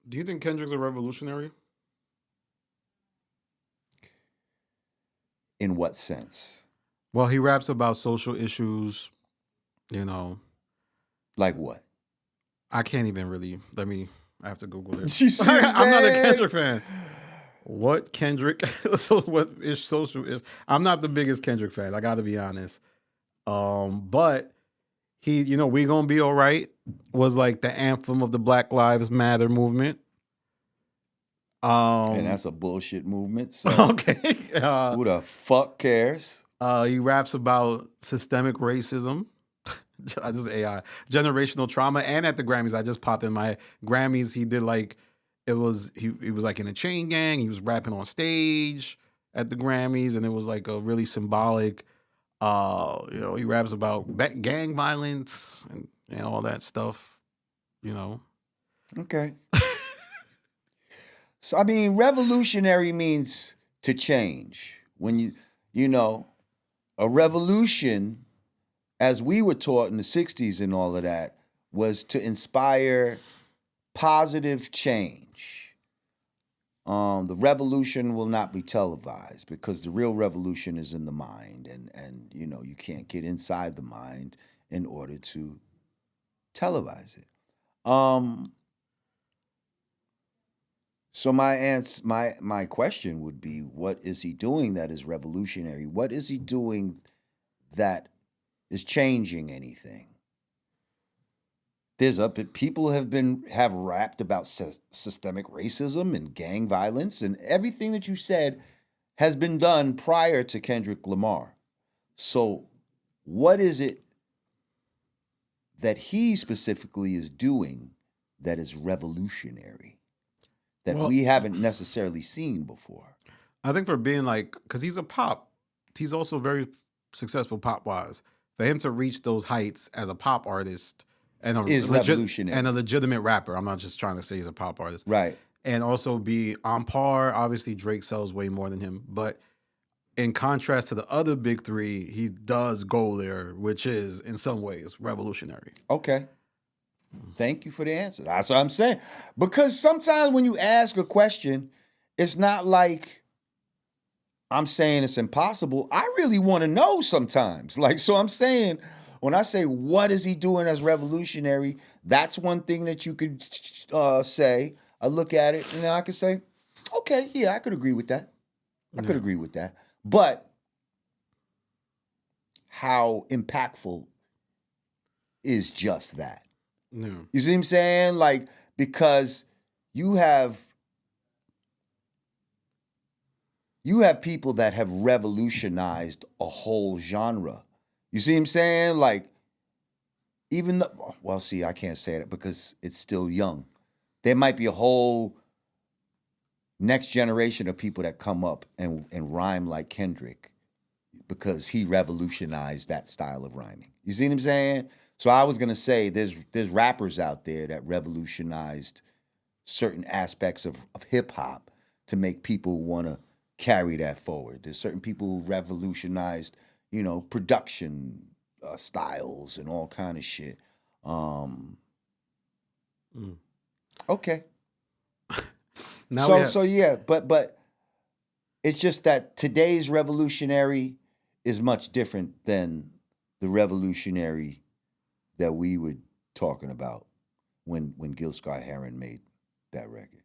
Do you think Kendrick's a revolutionary? In what sense? Well, he raps about social issues. You know, Like what? I can't even really. I have to Google it. You see what I'm I'm not a saying? Kendrick fan. What Kendrick? So what is social is? I'm not the biggest Kendrick fan. I got to be honest. But he, we gonna be all right. Was like the anthem of the Black Lives Matter movement. And Um, that's a bullshit movement. So okay. who the fuck cares? He raps about systemic racism. This is AI generational trauma, and at the Grammys, I just popped in my Grammys. He did like he was like in a chain gang. He was rapping on stage at the Grammys, and it was like a really symbolic. He raps about gang violence and all that stuff. You know, Okay. So I mean, revolutionary means to change. When you know, a revolution, as we were taught in the 60s and all of that, was to inspire positive change. The revolution will not be televised because the real revolution is in the mind, and you can't get inside the mind in order to televise it. Um, so my question would be, what is he doing that is revolutionary? What is he doing that is changing anything? There's up people have rapped about systemic racism and gang violence, and everything that you said has been done prior to Kendrick Lamar. So what is it that he specifically is doing that is revolutionary that well, we haven't necessarily seen before? I think for being like, because he's also very successful pop wise. For him to reach those heights as a pop artist and Is a revolutionary. legitimate rapper, I'm not just trying to say he's a pop artist, Right. and also be on par. Obviously, Drake sells way more than him, but in contrast to the other big three, he does go there, which is in some ways revolutionary. Okay. Thank you for the answer. That's what I'm saying. Because sometimes when you ask a question, it's not like I'm saying it's impossible. I really want to know sometimes. Like, so I'm saying, when I say, what is he doing as revolutionary? That's one thing that you could say. I look at it and then I could say, okay, yeah, I could agree with that. I could Yeah, agree with that. But how impactful is just that? yeah. You see what I'm saying? Like, because you have you have people that have revolutionized a whole genre. You see what I'm saying? Like, even the well, see, I can't say that because it's still young. There might be a whole next generation of people that come up and rhyme like Kendrick because he revolutionized that style of rhyming. You see what I'm saying? So I was gonna say there's rappers out there that revolutionized certain aspects of hip hop to make people want to carry that forward. There's certain people who revolutionized, production styles and all kind of shit. Um, Mm. okay, Now we so have yeah, but it's just that today's revolutionary is much different than the revolutionary that we were talking about when Gil Scott Heron made that record.